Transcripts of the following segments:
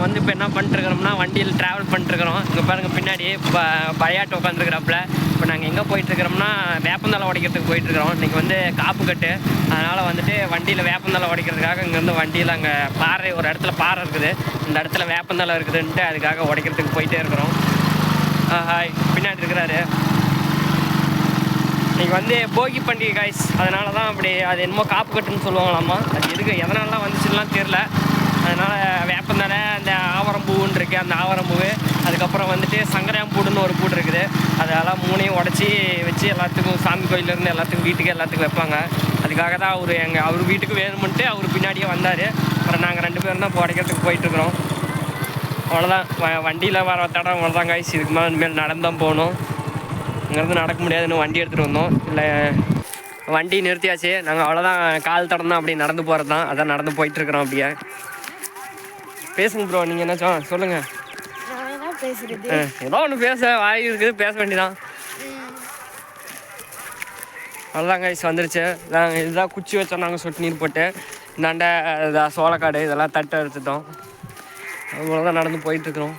வந்து இப்போ என்ன பண்ணிட்டுருக்கிறோம்னா வண்டியில் ட்ராவல் பண்ணிட்டுருக்குறோம். இங்கே பாருங்கள் பின்னாடி பழையாட்டு உட்காந்துருக்குறாப்புல. இப்போ நாங்கள் எங்கே போயிட்டுருக்கிறோம்னா வேப்பந்தலை உடைக்கிறதுக்கு போயிட்டுருக்குறோம். இன்றைக்கி வந்து காப்பு கட்டு, அதனால் வந்துட்டு வண்டியில் வேப்பந்தலை உடைக்கிறதுக்காக இங்கேருந்து வண்டியில் அங்கே பாறை ஒரு இடத்துல பாறை இருக்குது, இந்த இடத்துல வேப்பந்தலை இருக்குதுன்ட்டு அதுக்காக உடைக்கிறதுக்கு போயிட்டே இருக்கிறோம். ஹாய் பின்னாடி இருக்கிறாரு. இன்றைக்கி வந்து போகி பண்டிகை காய்ஸ், அதனால தான் அப்படி அது என்னமோ காப்பு கட்டுன்னு சொல்லுவாங்களாம்மா. அது எதுக்கு எதனாலலாம் வந்துச்சுலாம் தெரில. அதனால் வேப்பந்தலை, அந்த ஆவரம்பூன்னு இருக்குது, அந்த ஆவரம்பூ, அதுக்கப்புறம் வந்துட்டு சங்கராம்பூடுன்னு ஒரு பூடு இருக்குது, அதெல்லாம் மூணையும் உடச்சி வச்சு எல்லாத்துக்கும் சாமி கோயிலேருந்து எல்லாத்துக்கும் வீட்டுக்கு எல்லாத்துக்கும் வைப்பாங்க. அதுக்காக தான் அவர் வீட்டுக்கு வேணும்ன்ட்டு அவர் பின்னாடியே வந்தார். அப்புறம் நாங்கள் 2 பேரும் தான் இப்போ உடைக்கிறதுக்கு போயிட்டுருக்குறோம். அவ்வளோதான், வண்டியில் வர தடம் அவ்வளோதான் காய்ஸ். இதுக்கு மேலே இனிமேல் நடந்தான் போகணும். இங்கேருந்து நடக்க முடியாதுன்னு வண்டி எடுத்துகிட்டு வந்தோம். இல்லை வண்டி நிறுத்தியாச்சு. நாங்கள் அவ்வளோதான், கால் தடம் தான் அப்படி நடந்து போகிறது தான். அதான் நடந்து போயிட்டுருக்குறோம். அப்படியே பேசுங்க ப்ரோ, நீங்கள் என்னாச்சும் சொல்லுங்கள். ஏதோ ஒன்று பேச வாய் இருக்குது, பேச வேண்டியதான். அவ்வளோதான் கைஸ் வந்துருச்சு. நாங்கள் இதுதான் குச்சி வச்சோம், நாங்கள் சொட்டு நீர் போட்டு இந்தாண்ட இதான் சோளக்காடு இதெல்லாம் தட்டை எடுத்துட்டோம். அவ்வளோதான் நடந்து போயிட்டுருக்குறோம்.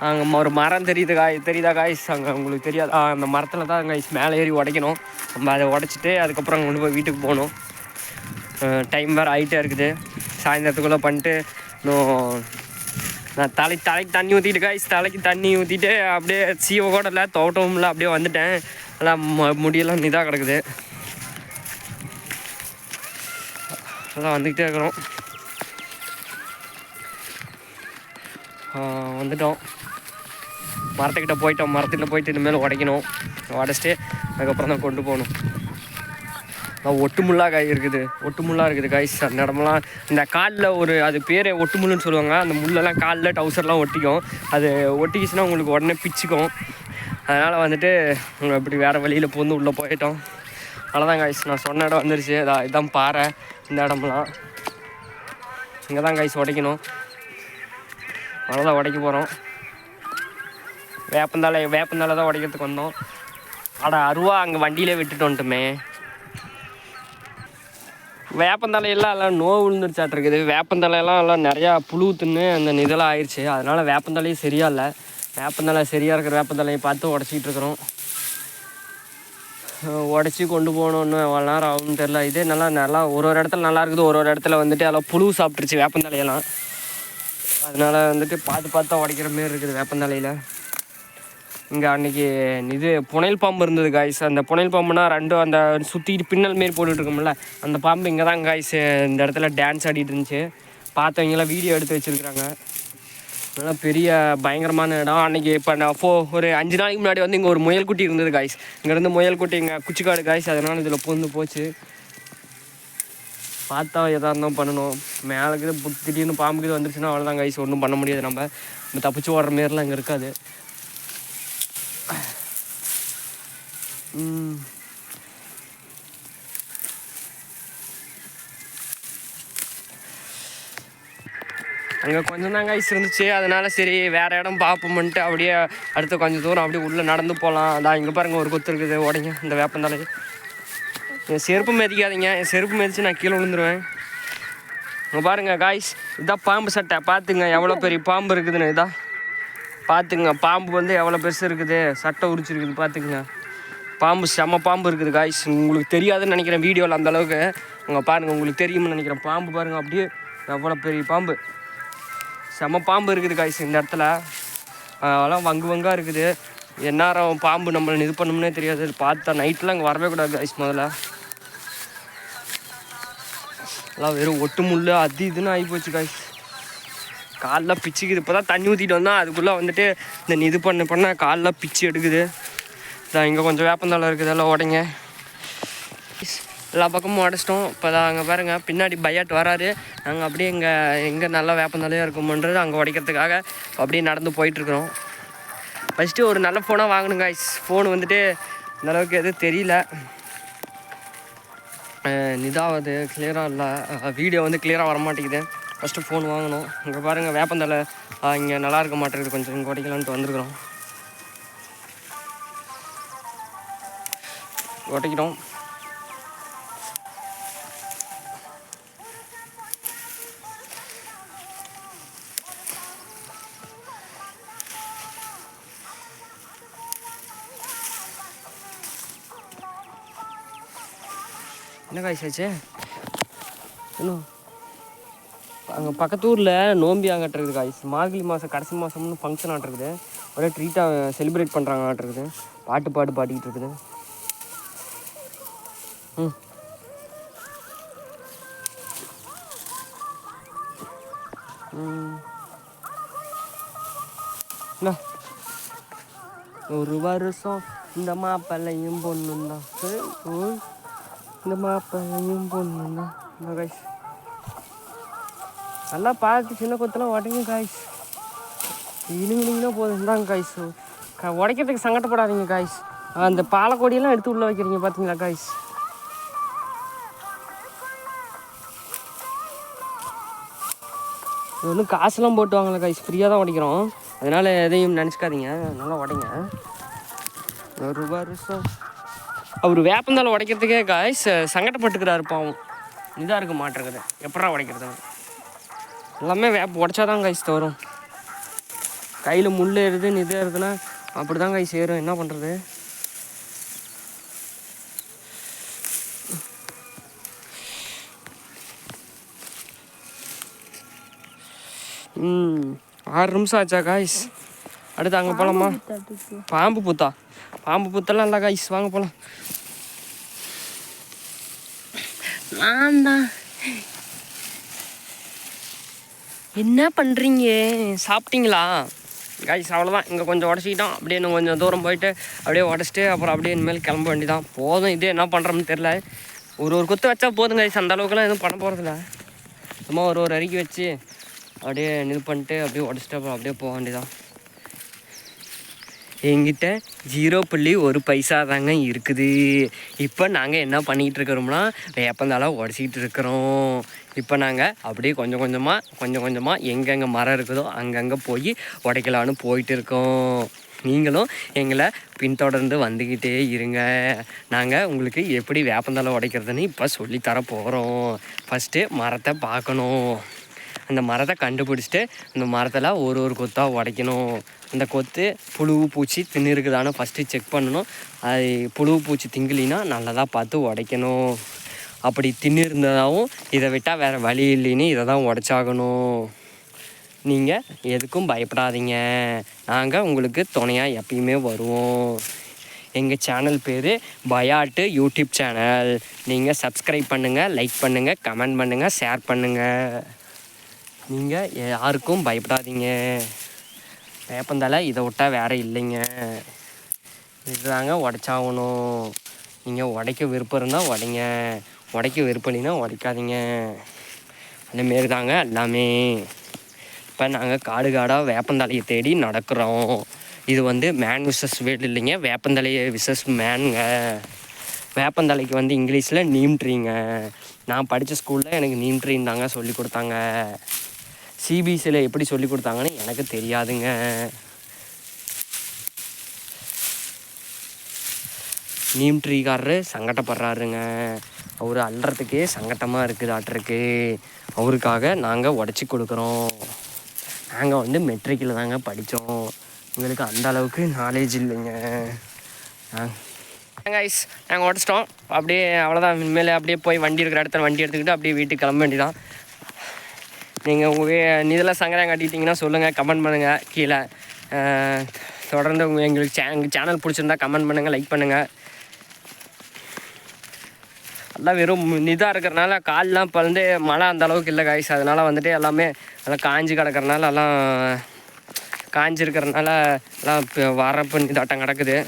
அங்கே ஒரு மரம் தெரியுதா காய்ஸ்? அங்கே உங்களுக்கு தெரியாது, அந்த மரத்தில் தான் காய்ஸ் மேலே ஏறி உடைக்கணும். நம்ம அதை உடச்சிட்டு அதுக்கப்புறம் கொண்டு போய் வீட்டுக்கு போகணும். டைம் வேறு ஆகிட்டே இருக்குது. சாயந்தரத்துக்குள்ளே பண்ணிட்டு இன்னும் நான் தலைக்கு தண்ணி ஊற்றிட்டு காய்ஸ், தலைக்கு தண்ணி ஊற்றிட்டு அப்படியே சீவ கூட இல்லை, தோட்டமும் இல்லை, அப்படியே வந்துட்டேன். எல்லாம் முடியெல்லாம் இதாக கிடக்குது. அதான் வந்துக்கிட்டே இருக்கிறோம். வந்துட்டோம், மரத்துக்கிட்ட போயிட்டோம். மரத்துக்கிட்ட போயிட்டு இனிமேல் உடைக்கணும். உடச்சிட்டு அதுக்கப்புறம் தான் கொண்டு போகணும். ஒட்டுமுள்ளாக காய் இருக்குது, ஒட்டுமுள்ளாக இருக்குது காய்ஸ். அந்த இடமெல்லாம் இந்த காலில் அது பேர் ஒட்டுமுள்ளுன்னு சொல்லுவாங்க. அந்த முள்ளெல்லாம் காலில் டவுசர்லாம் ஒட்டிக்கும். அது ஒட்டிக்கிச்சுன்னா உங்களுக்கு உடனே பிச்சுக்கும். அதனால் வந்துட்டு இப்படி வேறு வழியில் பூந்து உள்ளே போயிட்டோம். அவ்வளோதான் காய்ஸ், நான் சொன்ன இடம் வந்துருச்சு. இதான் பாறை. இந்த இடமெல்லாம் இங்கே தான் காய்ஸ் உடைக்கணும். அவ்வளோதான் உடைக்க போகிறோம். வேப்பந்தலை தான் உடைக்கிறதுக்கு வந்தோம். அருவா அங்கே வண்டியிலே விட்டுட்டு வந்துட்டோமே. வேப்பந்தலையெல்லாம் எல்லாம் நோய் விழுந்துருச்சாட்டிருக்குது. வேப்பந்தலையெல்லாம் எல்லாம் நிறையா புழு தின்னு அந்த இதெல்லாம் ஆயிடுச்சு. அதனால் வேப்பந்தலையும் சரியா இல்லை. வேப்பந்தலை சரியாக இருக்கிற வேப்பந்தலையை பார்த்து உடச்சிக்கிட்டு இருக்கிறோம். உடச்சி கொண்டு போகணுன்னு அவ்வளோ நேரம் ஆகும்னு தெரில. இதே நல்லா ஒரு இடத்துல நல்லா இருக்குது, ஒரு இடத்துல வந்துட்டு எல்லாம் புழு சாப்பிட்ருச்சு வேப்பந்தலையெல்லாம். அதனால் வந்துட்டு பார்த்து தான் உடைக்கிற மாரி இருக்குது வேப்பந்தலையில். இங்கே அன்றைக்கி புனைல் பாம்பு இருந்தது காய்ஸ். அந்த புனைல் பாம்புனா அந்த சுற்றிக்கிட்டு பின்னல் மாரி போட்டுட்ருக்கோம்ல, அந்த பாம்பு இங்கே தான் காய்ஸ் இந்த இடத்துல டான்ஸ் ஆடிட்டு இருந்துச்சு. பார்த்தவங்களாம் வீடியோ எடுத்து வச்சுருக்குறாங்க. நல்லா பெரிய பயங்கரமான இடம். அன்றைக்கி இப்போ நான் ஒரு 5 நாளைக்கு முன்னாடி வந்து இங்கே ஒரு முயல்குட்டி இருந்தது காய்ஸ். இங்கேருந்து முயல்குட்டி இங்கே குச்சிக்காடு காய்ஸ். அதனால் இதில் பூந்து போச்சு. பார்த்தா எதாக இருந்தாலும் பண்ணணும். மேலே திடீர்னு பாம்புக்கு வந்துருச்சுன்னா அவ்வளோதான் காய்ஸ், ஒன்றும் பண்ண முடியாது. நம்ம தப்பிச்சு ஓடுற மாரிலாம் இங்கே இருக்காது. அங்கே கொஞ்சம் தான் காய்ஸ் இருந்துச்சு. அதனால் சரி வேறு இடம் பார்ப்போம்ன்ட்டு அப்படியே அடுத்து கொஞ்சம் தூரம் அப்படியே உள்ளே நடந்து போகலாம். அதான் இங்கே பாருங்கள் ஒரு கொத்து இருக்குது, உடைங்க இந்த வேப்பந்தலை. என் செருப்பு மிதிக்காதீங்க, என் செருப்பு மிதிச்சு நான் கீழே விழுந்துருவேன். இங்கே பாருங்கள் காய்ஸ், இதான் பாம்பு சட்டை. பார்த்துங்க எவ்வளோ பெரிய பாம்பு இருக்குதுன்னு. இதான் பார்த்துங்க, பாம்பு வந்து எவ்வளோ பெருசு இருக்குது, சட்டை உரிச்சிருக்குது. பார்த்துக்குங்க, பாம்பு செம்ம பாம்பு இருக்குது காய்ஸ். உங்களுக்கு தெரியாதுன்னு நினைக்கிறேன் வீடியோவில் அந்தளவுக்கு. அங்கே பாருங்கள், உங்களுக்கு தெரியும்னு நினைக்கிறேன். பாம்பு பாருங்கள் அப்படியே எவ்வளோ பெரிய பாம்பு, செம்ம பாம்பு இருக்குது காய்ஸ் இந்த இடத்துல. அதெல்லாம் வங்காக இருக்குது. எந்நேரம் பாம்பு நம்மளை இது பண்ணணும்னே தெரியாது. பார்த்தா நைட்லாம் இங்கே வரவே கூடாது காய்ஸ். முதல்ல எல்லாம் வெறும் ஒட்டு முள் அது இதுன்னு ஆகிப்போச்சு காய்ஸ். காலெலாம் பிச்சுக்குது. இப்போ தான் தண்ணி ஊற்றிட்டு வந்தால் அதுக்குள்ளே வந்துட்டு இந்த இது பண்ண காலெலாம் பிச்சு எடுக்குது. இங்கே கொஞ்சம் வேப்பந்தலை இருக்குது, எல்லாம் உடைங்க. எல்லா பக்கமும் உடச்சிட்டோம். இப்போ தான் அங்கே பாருங்கள் பின்னாடி பையாட் வராரு. நாங்கள் அப்படியே எங்கே நல்லா வேப்பந்தலையாக இருக்குமன்றது அங்கே உடைக்கிறதுக்காக அப்படியே நடந்து போயிட்டுருக்குறோம். ஃபஸ்ட்டு ஒரு நல்ல ஃபோனாக வாங்கணும் காய்ஸ். ஃபோன் வந்துட்டு இந்தளவுக்கு எதுவும் தெரியல, இதாவது கிளியராக இல்லை, வீடியோ வந்து கிளியராக வரமாட்டேங்குது. ஃபஸ்ட்டு ஃபோன் வாங்கணும். இங்கே பாருங்கள் வேப்பந்தலை இங்கே நல்லா இருக்க மாட்டேங்குது, கொஞ்சம் இங்கே உடைக்கலான்ட்டு வந்துருக்குறோம். உடைக்கிறோம். என்ன காய்ஸ் ஆச்சு இன்னும் அங்கே பக்கத்து ஊரில் நோம்பி ஆகட்டுருக்குது காய்ஸ். மார்கழி மாதம் கடைசி மாதம்னு ஃபங்க்ஷன் ஆகிட்டுருக்குது. ஒரே ட்ரீட்டாக செலிப்ரேட் பண்ணுறாங்க ஆகிட்டுருக்குது. பாடிக்கிட்டு இருக்குது. ஒரு வருஷம் இந்த மாப்பிள்ளையும் பொண்ணும் தான். இந்த மாப்பிள்ளையும் பொண்ணும் தான். இந்த காய்ஸ் நல்லா பார்த்து சின்ன கொத்தெல்லாம் உடைங்க காய்ஸ். இனிங்கன்னா போதும். இந்தாங்க காய்ஸ். உடைக்கிறதுக்கு சங்கடப்படாதீங்க காய்ஸ். அந்த பாலக்கொடியெல்லாம் எடுத்து உள்ளே வைக்கிறீங்க பார்த்தீங்களா காய்ஸ். இது ஒன்றும் காசுலாம் போட்டு வாங்கல காய்ஸ், ஃப்ரீயாக தான் உடைக்கிறோம். அதனால் எதையும் நினச்சிக்காதீங்க, நல்லா உடைங்க. ஒரு வருஷம் அவர் வேப்பந்தால் உடைக்கிறதுக்கே காய்ஸ் சங்கடப்பட்டுக்கிறாரு பாவம். இதாக இருக்க மாட்டேங்குது, எப்படா உடைக்கிறது. எல்லாமே வேப்ப உடைச்சாதான் காய்ஸ் வரும். கையில் முள் ஏறுதுன்னு இது ஏறுதுன்னா அப்படி தான் காய்ஸ் ஏறும். என்ன பண்ணுறது. ம் 6 நிமிஷம் ஆச்சா காய்ஸ். அடுத்து அங்கே போகலாமா? பாம்பு புத்தெல்லாம் இல்லை காய்ஸ், வாங்க போகலாம். நான் தான் என்ன பண்ணுறீங்க, சாப்பிட்டீங்களா காய்ஸ்? அவ்வளோதான், இங்கே கொஞ்சம் உடச்சிக்கிட்டோம். அப்படியே இன்னும் கொஞ்சம் தூரம் போயிட்டு அப்படியே உடச்சிட்டு அப்புறம் அப்படியே இனிமேல் கிளம்ப வேண்டியதான். போதும், இது என்ன பண்ணுறோம்னு தெரில. ஒரு கொத்து வச்சா போதும் காய்ஸ், அந்த அளவுக்குலாம் எதுவும் பண்ண போகிறதில்ல. சும்மா ஒரு அரிக்கி வச்சு அப்படியே இது பண்ணிட்டு அப்படியே உடச்சிட்டு அப்புறம் அப்படியே போக வேண்டியதான். என்கிட்ட 0.1 பைசா தாங்க இருக்குது. இப்போ நாங்கள் என்ன பண்ணிக்கிட்டு இருக்கிறோம்னா வேப்பந்தால உடச்சிக்கிட்டு இருக்கிறோம். இப்போ நாங்கள் அப்படியே கொஞ்சம் கொஞ்சமாக எங்கெங்கே மரம் இருக்குதோ அங்கங்கே போய் உடைக்கலான்னு போயிட்டு இருக்கோம். நீங்களும் எங்களை பின்தொடர்ந்து வந்துக்கிட்டே இருங்க. நாங்கள் உங்களுக்கு எப்படி வேப்பந்தால உடைக்கிறதுன்னு இப்போ சொல்லித்தர போகிறோம். ஃபஸ்ட்டு மரத்தை பார்க்கணும். அந்த மரத்தை கண்டுபிடிச்சிட்டு அந்த மரத்தில் ஒரு கொத்தாக உடைக்கணும். அந்த கொத்து புழு பூச்சி தின்னு இருக்குதான்னு ஃபஸ்ட்டு செக் பண்ணணும். அது புழு பூச்சி திங்கலினா நல்லதாக பார்த்து உடைக்கணும். அப்படி தின்னு இருந்ததாகவும் இதை விட்டால் வேறு வழி இல்லைன்னு இதை தான் உடைச்சாகணும். நீங்கள் எதுக்கும் பயப்படாதீங்க, நாங்கள் உங்களுக்கு துணையாக எப்பயுமே வருவோம். எங்கள் சேனல் பேர் பயாட்டு யூடியூப் சேனல். நீங்கள் சப்ஸ்கிரைப் பண்ணுங்கள், லைக் பண்ணுங்கள், கமெண்ட் பண்ணுங்கள், ஷேர் பண்ணுங்கள். நீங்கள் யாருக்கும் பயப்படாதீங்க. வேப்பந்தால இதை விட்டால் வேறு இல்லைங்க. இதுதாங்க உடைச்சாகணும். நீங்கள் உடைக்க விருப்பம் இருந்தால் உடைங்க, உடைக்க விருப்பம் இல்லைன்னா உடைக்காதீங்க. அந்தமாரி தாங்க எல்லாமே. இப்போ நாங்கள் காடாக வேப்பந்தலையை தேடி நடக்கிறோம். இது மேன் விசஸ் வேர்ல்டு இல்லைங்க, வேப்பந்தலையை விசஸ் மேனுங்க. வேப்பந்தலைக்கு இங்கிலீஷில் நீம் ட்ரீங்க. நான் படித்த ஸ்கூலில் எனக்கு நீம் ட்ரீன்னு தாங்க சொல்லி கொடுத்தாங்க. சிபிஎஸ்சியில் எப்படி சொல்லி கொடுத்தாங்கன்னு எனக்கு தெரியாதுங்க. நீம் ட்ரீக்காரரு சங்கடப்படுறாருங்க. அவர் அல்றதுக்கே சங்கட்டமாக இருக்குது ஆட்டிருக்கு. அவருக்காக நாங்கள் உடச்சி கொடுக்குறோம். நாங்கள் மெட்ரிக்கில் தாங்க படித்தோம். எங்களுக்கு அந்த அளவுக்கு நாலேஜ் இல்லைங்க. கைஸ் நாங்கள் உடச்சிட்டோம். அப்படியே அவ்வளோதான். இனிமேல் அப்படியே போய் வண்டி இருக்கிற இடத்துல வண்டி எடுத்துக்கிட்டு அப்படியே வீட்டுக்கு கிளம்ப வேண்டியதான். நீங்கள் உங்கள் இதெல்லாம் சங்கடம் காட்டிட்டிங்கன்னா சொல்லுங்கள், கமெண்ட் பண்ணுங்கள் கீழே. தொடர்ந்து எங்களுக்கு எங்கள் சேனல் பிடிச்சிருந்தா கமெண்ட் பண்ணுங்கள், லைக் பண்ணுங்கள். எல்லாம் வெறும் இதாக இருக்கிறனால கால்லாம் இப்போ மழை அந்த அளவுக்கு இல்லை காய்ஸ். அதனால் எல்லாமே எல்லாம் காஞ்சி கிடக்கிறனால எல்லாம் காஞ்சிருக்கிறனால எல்லாம் இப்போ வரப்பு இதாட்டம் கிடக்குது.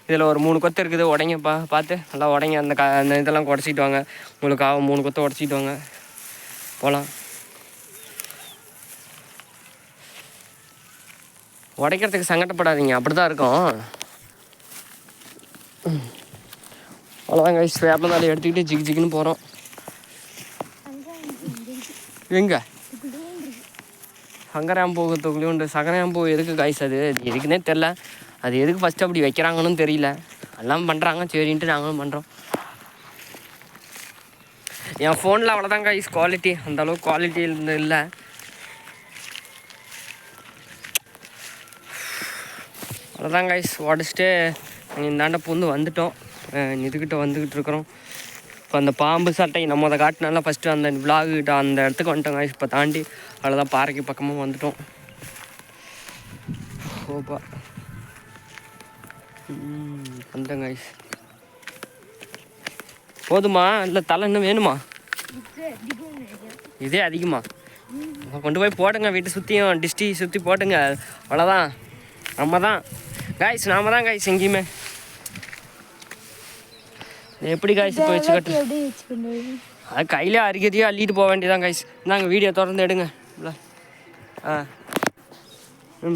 இதில் ஒரு 3 கொத்து இருக்குது, உடைங்கப்பா பார்த்து நல்லா உடைங்க. அந்த இதெல்லாம் உடச்சிட்டு வாங்க. உங்களுக்கு 3 கொத்தை உடச்சிட்டு வாங்க, போகலாம். உடைக்கிறதுக்கு சங்கடப்படாதீங்க, அப்படி தான் இருக்கும். அவ்வளோதான் கைஸ், வேப்பந்தாலி எடுத்துக்கிட்டு ஜிக்குன்னு போகிறோம். எங்கே சங்கராம்பூ தொகுலியுண்டு? சங்கராம்பூ எதுக்கு காய்ஸ்? அது எதுக்குன்னே தெரில. அது எதுக்கு ஃபஸ்ட்டு அப்படி வைக்கிறாங்கன்னு தெரியல. எல்லாம் பண்ணுறாங்க, சரின்ட்டு நாங்களும் பண்ணுறோம். என் ஃபோனில் அவ்வளோதான் காய்ஸ் குவாலிட்டி, அந்தளவுக்கு குவாலிட்டி இல்லை. அவ்வளோதான் காய்ஸ், உடச்சிட்டு நாங்கள் இந்தாண்ட பூந்து வந்துட்டோம். இதுக்கிட்ட வந்துக்கிட்டு இருக்கிறோம். இப்போ அந்த பாம்பு சட்டை நம்ம அதை காட்டினால ஃபஸ்ட்டு அந்த விலாகிட்ட அந்த இடத்துக்கு வந்துட்டோம் காய்ஸ். இப்போ தாண்டி அவ்வளோதான் பாறைக்கு பக்கமாக வந்துட்டோம். ஓப்பா வந்துட்டோம் காய்ஸ். போதுமா இல்லை தலை இன்னும் வேணுமா? இதே அதிகமா கொண்டு போய் போடுங்க. வீட்டை சுற்றியும் டிஸ்டி சுற்றி போட்டுங்க. அவ்வளோதான். நம்ம தான் காய்ஸ், நாம தான் காய்ஸ் எங்கேயுமே. எப்படி காய்ஸ் இப்போ வச்சு கட்டு? அது கையில் அரிக்கதையோ அள்ளிட்டு போக வேண்டியதான் காய்ஸ். நாங்கள் வீடியோ தொடர்ந்து எடுங்க. ஆ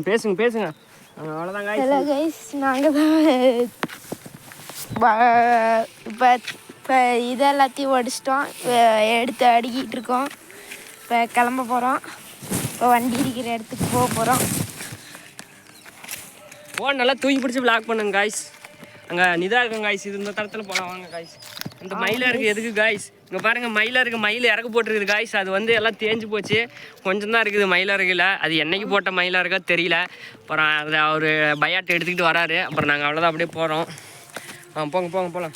பேசுங்க பேசுங்க. அவ்வளோதான் காய்ஸ். நாங்கள் தான் இப்போ இது எல்லாத்தையும் ஒடிச்சிட்டோம். எடுத்து அடுக்கிட்டு இருக்கோம். இப்போ கிளம்ப போகிறோம். இப்போ வண்டி இருக்கிற இடத்துக்கு போக போகிறோம். ஃபோன் நல்லா தூக்கி பிடிச்சி பிளாக் பண்ணுங்க காய்ஸ். அங்கே நிதா இருக்கும் காய்ஸ். இது இந்த தரத்தில் போகலாம் வாங்க காய்ஸ். இந்த மயிலாக இருக்குது எதுக்கு காய்ஸ்? இங்கே பாருங்கள் மயிலாக இருக்குது. மயில் இறக்கு போட்டுருக்குது காய்ஸ். அது வந்து எல்லாம் தேஞ்சு போச்சு. கொஞ்சம் தான் இருக்குது மயிலாக இருக்குல்ல. அது என்னைக்கு போட்ட மயிலாக இருக்கா தெரியல. அப்புறம் அதை அவர் பயாட்டை எடுத்துக்கிட்டு வராரு. அப்புறம் நாங்கள் அவ்வளோதான் அப்படியே போகிறோம். போங்க போங்க போகலாம்.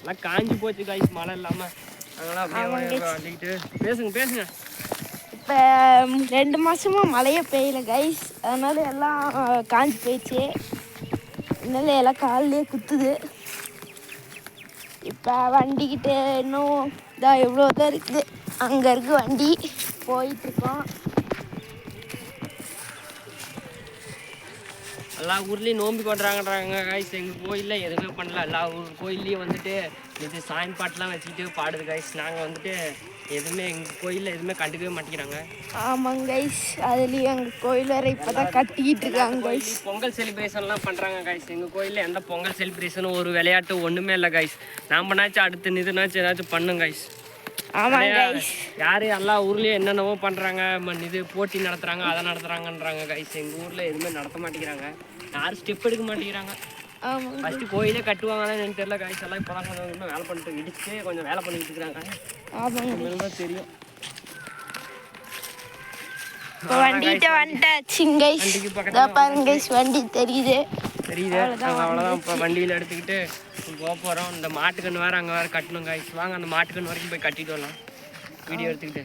எல்லாம் காஞ்சி போச்சு காய்ஸ் மழை இல்லாமல். அதெல்லாம் அப்படியே வந்துக்கிட்டு பேசுங்க பேசுங்க. இப்போ 2 மாதமாக மழையே பெய்யல கைஸ். அதனால எல்லாம் காஞ்சி போயிடுச்சு. அதனால எல்லாம் காலிலே குத்துது. இப்போ வண்டிக்கிட்ட இன்னும் இதாக எவ்வளோ தான் இருக்குது. அங்கே இருக்குது வண்டி. போயிட்டுருக்கோம். எல்லா ஊர்லேயும் நோம்பி கொண்டுறாங்கன்றாங்க காய்ஸ். எங்கள் கோயிலில் எதுவுமே பண்ணல. எல்லா கோயில்லையும் வந்துட்டு இது சாயின் பாட்டெலாம் வச்சுக்கிட்டு பாடுது காய்ஸ். நாங்கள் வந்துட்டு எதுவுமே எங்கள் கோயிலில் எதுவுமே கண்டுக்கவே மாட்டேங்கிறாங்க. ஆமாங்க கைஸ். அதுலேயும் எங்கள் கோயில் வேறு இப்போ தான் கட்டிக்கிட்டு இருக்காங்க கைஸ். பொங்கல் செலிப்ரேஷன்லாம் பண்ணுறாங்க காய்ஸ். எங்கள் கோயிலில் எந்த பொங்கல் செலிப்ரேஷனும் ஒரு விளையாட்டு ஒன்றுமே இல்லை காய்ஸ். நாமனாச்சும் அடுத்து இதுனாச்சும் ஏதாச்சும் பண்ணுங்க காய்ஸ். ஆமாங்க கைஸ். யார் எல்லா ஊர்லேயும் என்னென்னவோ பண்ணுறாங்க. இது போட்டி நடத்துகிறாங்க, அதை நடத்துகிறாங்கன்றாங்க கைஸ். எங்கள் ஊரில் எதுவுமே நடத்த மாட்டேங்கிறாங்க. யாரும் ஸ்டெப் எடுக்க மாட்டேங்கிறாங்க. ஃபஸ்ட்டு கோயிலே கட்டுவாங்கன்னு எனக்கு தெரியல காய்ஸ். எல்லாம் இப்போ தான் கொஞ்சம் வேலை பண்ணிட்டு இடிச்சு கொஞ்சம் வேலை பண்ணிக்கிட்டு இருக்கிறாங்க. ஆமாங்க தெரியும். வண்டிகிட்ட வந்துட்டாச்சுங்க கைஸ். பாருங்க கைஸ் வண்டி தெரியுது. அவ்வளோதான். இப்போ வண்டியில் எடுத்துக்கிட்டு போக போகிறோம். இந்த மாட்டுக்கன்று வேறு அங்கே வேறு கட்டணும் காய்ஸ். வாங்க அந்த மாட்டுக்கன்று வரைக்கும் போய் கட்டிட்டு வரலாம் வீடியோ எடுத்துக்கிட்டு.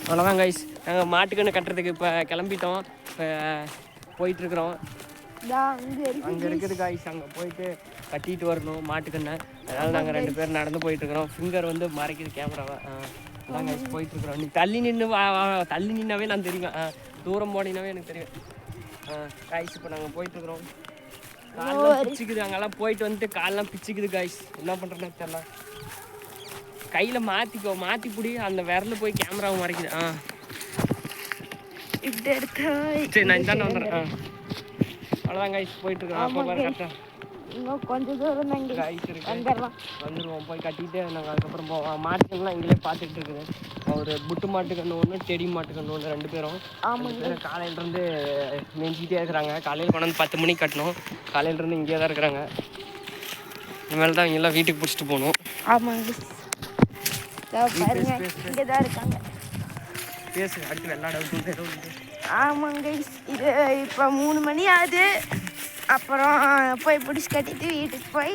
அவ்வளோதான் கைஸ். நாங்கள் மாட்டுக்கன்று கட்டுறதுக்கு இப்போ கிளம்பிட்டோம். இப்போ போயிட்டுருக்குறோம். அங்கே இருக்குது காய்ஸ். அங்கே போயிட்டு கட்டிட்டு வரணும் மாட்டுக்கண்ணை. அதனால் நாங்கள் 2 பேர் நடந்து போயிட்டுருக்குறோம். ஃபிங்கர் வந்து மறைக்குது கேமராவை. அதான் காய்ஸ் போயிட்டுருக்குறோம். நீ தள்ளி நின்னாவே நான் தெரியும். தூரம் போனீங்கன்னாவே எனக்கு தெரியும் காய்ஸ். இப்போ நாங்கள் போயிட்டுருக்குறோம். காலெலாம் பிச்சுக்குது. அங்கெல்லாம் போயிட்டு வந்துட்டு காலெலாம் பிச்சுக்குது காய்ஸ். என்ன பண்ணுறேன்னு தெரியல. கையில் மாற்றி பிடி. அந்த விரல போய் கேமராவை மறைக்குது. சரி நான் இந்தாண்ட வந்துடுறேன். அவ்வளோதான் கைஸ் போயிட்டுருக்கோம். அப்போ பாரு கரெக்டாக இன்னும் கொஞ்சம் தூரம் தான் கைஸ் இருக்கு. வந்துடுவோம். போய் கட்டிட்டு நாங்கள் அதுக்கப்புறம் போவோம். மாட்டுக்கெல்லாம் இங்கேயே பார்த்துக்கிட்டு இருக்குது. ஒரு புட்டு மாட்டுக்கன்று ஒன்று, டெடி மாட்டுக்கன்று ஒன்று, 2 பேரும். 2 பேரும் காலையிலேருந்து மேய்ஞ்சிக்கிட்டே இருக்கிறாங்க. காலையில் கொண்டாந்து 10 மணிக்கு கட்டணும். காலையிலேருந்து இங்கே தான் இருக்கிறாங்க. இனிமேல் தான் இங்கெல்லாம் வீட்டுக்கு பிடிச்சிட்டு போகணும். ஆமாங்க இங்கே தான் இருக்காங்க. பேசு அடுத்து விளாட. ஆமாங்க இது இப்போ 3 மணி ஆகுது. அப்புறம் போய் பிடிச்சி கட்டிட்டு வீட்டுக்கு போய்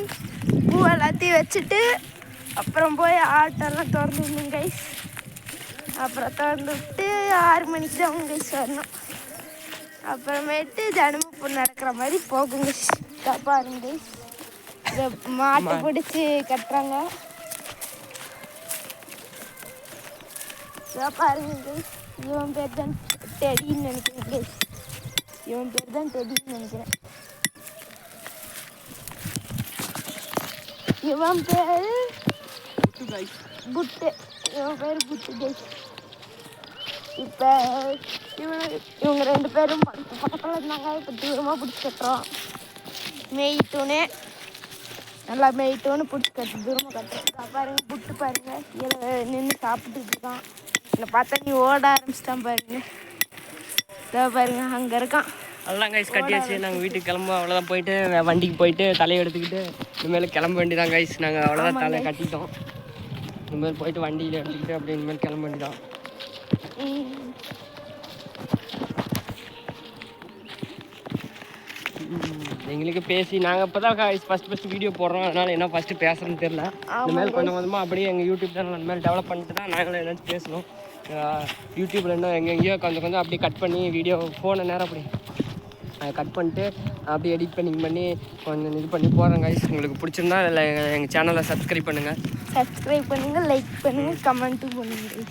பூ எல்லாத்தையும் வச்சுட்டு அப்புறம் போய் ஆட்டெல்லாம் திறந்து விடணும் கைஸ். அப்புறம் திறந்து விட்டு 6 மணிக்கு தான் கைஸ் வரணும். அப்புறமேட்டு தினமும் நடக்கிற மாதிரி போகுங்க. பாருங்க கைஸ். இதை மாட்டை பிடிச்சி கட்டுறாங்க. பாருங்க கைஸ். இவன் பேர் தான் டெடின்னு நினைக்கிறேன் கைஸ். இவன் பேர் தான் டெடின்னு நினைக்கிறேன். இவன் பேர் புட்டு. இவன் பேர் புட்டு கைஸ். இப்போ இவங்க 2 பேரும் பக்கத்தில் இருந்தாங்க. இப்போ தூரமாக பிடிச்சி கட்டுறோம். மேய்ட்டோன்னே நல்லா மேய்ட்டோன்னு பிடிச்சி கட்டு தூரமாக கட்டுறோம். பாருங்க புட்டு பாருங்க கீழே நின்று சாப்பிட்டுட்டு இருக்கான். என்னை பார்த்தா நீ ஓட ஆரம்பிச்சிட்டான் பாருங்க. பாருங்க அங்கே இருக்கான். அதெல்லாம் கைஸ் கட்டியாச்சு. நாங்கள் வீட்டுக்கு கிளம்ப அவ்வளோதான். போயிட்டு வண்டிக்கு போயிட்டு தலையை எடுத்துக்கிட்டு இனிமேல் கிளம்ப வேண்டியதான் கைஸ். நாங்கள் அவ்வளோதான் தலையை கட்டிட்டோம். இனிமேல் போயிட்டு வண்டியில் எடுத்துக்கிட்டு அப்படியே இனிமேல் கிளம்ப வேண்டியதான். எங்களுக்கு பேசி நாங்கள் இப்போ தான் ஃபஸ்ட்டு வீடியோ போடுறோம், அதனால் என்ன ஃபஸ்ட்டு பேசுகிறேன்னு தெரில. இனிமேல் கொஞ்சம் கொஞ்சமாக அப்படியே எங்கள் யூடியூப் சேனல் இனிமேல் டெவலப் பண்ணிட்டு தான் நாங்களும் ஏதாச்சும் பேசணும். யூடியூப்பில் இன்னும் எங்கெங்கேயோ கொஞ்சம் கொஞ்சம் அப்படியே கட் பண்ணி வீடியோ ஃபோனை நேரம் அப்படி அதை கட் பண்ணிட்டு அப்படியே எடிட் பண்ணி கொஞ்சம் இது பண்ணி போகிறேன் கைஸ். உங்களுக்கு பிடிச்சிருந்தா இல்லை எங்கள் சேனலை சப்ஸ்கிரைப் பண்ணுங்கள், லைக் பண்ணுங்கள், கமெண்ட்டும் பண்ணுங்கள்.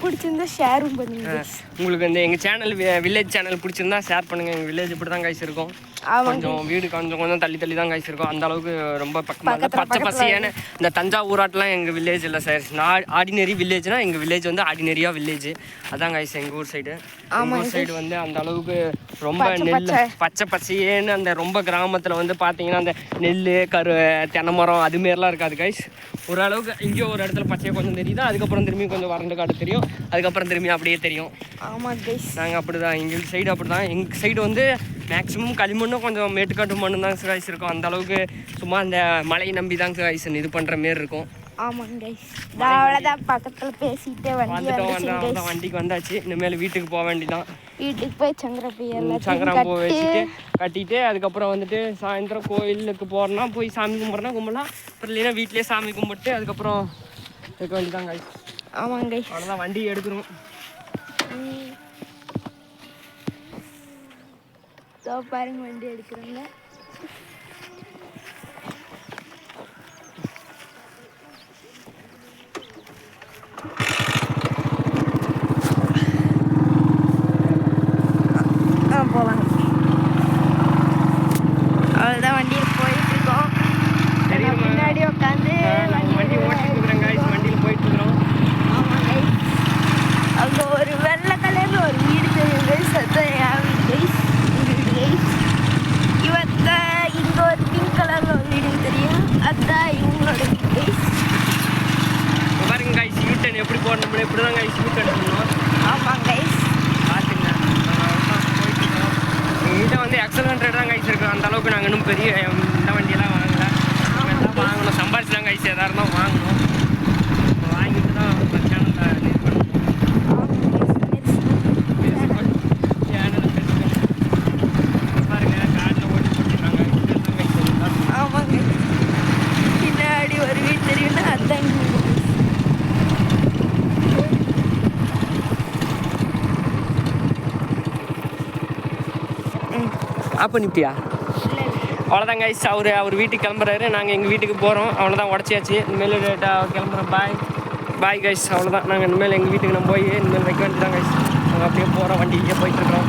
பிடிச்சிருந்தா ஷேரும் பண்ணுங்கள். உங்களுக்கு இந்த எங்கள் சேனல் வில்லேஜ் சேனல் பிடிச்சிருந்தா ஷேர் பண்ணுங்கள். எங்கள் வில்லேஜ் இப்படி தான் கைஸ் இருக்கும். கொஞ்சம் வீடு கொஞ்சம் தள்ளி தான் கைஸ் இருக்கும். அந்த அளவுக்கு ரொம்ப பக்கமாக பச்சை பசையான இந்த தஞ்சாவூராட்டெலாம் எங்கள் வில்லேஜ் இல்லை சார். ஆர்டினரி வில்லேஜ்னா எங்கள் வில்லேஜ் வந்து ஆர்டினரியாக வில்லேஜ். அதான் கைஸ் எங்கள் ஊர் சைடு. எங்கள் ஊர் சைடு வந்து அந்த அளவுக்கு ரொம்ப நெல் பச்சை பசையேன்னு அந்த ரொம்ப கிராமத்தில் வந்து பார்த்தீங்கன்னா அந்த நெல் தென்னை மரம் அதுமாரிலாம் இருக்காது கைஸ். ஓரளவுக்கு இங்கே ஒரு இடத்துல பச்சையாக கொஞ்சம் தெரியுது, அதுக்கப்புறம் திரும்பி கொஞ்சம் வறண்டு காடு தெரியும், அதுக்கப்புறம் திரும்பி அப்படியே தெரியும். ஆமாம் கைஸ், நாங்கள் அப்படி தான் எங்கள் சைடு அப்படி தான். எங்கள் சைடு வந்து மேக்ஸிமம் களிமண்ணும் கொஞ்சம் மேட்டுக்காட்டு மண்ணு தான் கைஸ் இருக்கும். அந்த அளவுக்கு சும்மா அந்த மழையை நம்பி தான் கைஸ் இது பண்ணுற மாரி இருக்கும். ஆமாங்க கைஸ், அவ்வளோதான் பக்கத்தில் பேசிட்டு வண்டிக்கு வந்தாச்சு. இனிமேல் வீட்டுக்கு போக வேண்டியதான். வீட்டுக்கு போய் சங்கராம்பூ வச்சுட்டு கட்டிட்டு அதுக்கப்புறம் வந்துட்டு சாயந்தரம் கோயிலுக்கு போகிறோன்னா போய் சாமி கும்பிட்றோன்னா கும்பலாம், அப்புறம் இல்லைன்னா வீட்லேயே சாமி கும்பிட்டு அதுக்கப்புறம் இருக்க வேண்டியதான் கைஸ். ஆமாங்க கைஸ், அவ்வளோதான் வண்டி எடுக்கிறோம். பாருங்க வண்டி எடுக்கிறோங்க. போகலாம். அவ்வளோதான் வண்டியில் போயிட்டு இருக்கோம். முன்னாடி உட்காந்து வண்டி ஓட்டிட்டு இருக்கிறேன் கைஸ். வண்டியில் போயிட்டு இருக்கிறோம். ஆமாம் கைஸ், அங்கே ஒரு வெள்ளை கலரில் ஒரு வீடு தெரியும் கைஸ். அதுதான் என் வீடு கைஸ். வீடு கைஸ். இங்கே ஒரு பிங்க் கலரில் ஒரு வீடு தெரியும், அதுதான் இவங்களோட வீடு கைஸ். பாருங்க கைஸ், யூட்டன் எப்படி போடணும், இப்படி தான் கைஸ் யூட்டன் பண்ணணும். ஆமாம் கைஸ், பார்த்துங்க. எங்கள்கிட்ட வந்து எக்ஸலண்ட் ரேட் தான் கைஸ் இருக்குது. அந்த அளவுக்கு நாங்கள் இன்னும் பெரிய இந்த வண்டியெல்லாம் வாங்கலை. எல்லாம் வாங்கணும், சம்பாரிச்சு தான் கைஸ் எதாக இருந்தால் வாங்கணும். வாங்கிட்டு தான் சேனலில் இது பண்ணணும். பாருங்க காட்டில் ஓட்டி போட்டுருக்காங்க. ஆமாங்க, பின்னாடி ஒரு வீடு தெரியும்னா அதுதான் ஆப் பண்ணிட்டியா? அவ்வளோதான் கைஸ், அவர் வீட்டுக்கு கிளம்புறாரு, நாங்கள் எங்கள் வீட்டுக்கு போகிறோம். அவ்வளோதான் உடச்சியாச்சு. இனிமேல் கிளம்புறோம். Bye guys. அவ்வளோதான், நாங்கள் இனிமேல் எங்கள் வீட்டுக்கு நம்ம போய் இனிமேல் வைக்க வேண்டியதான் கைஸ். நாங்கள் அப்படியே போகிறோம், வண்டிக்கே போயிட்டுருக்கோம்.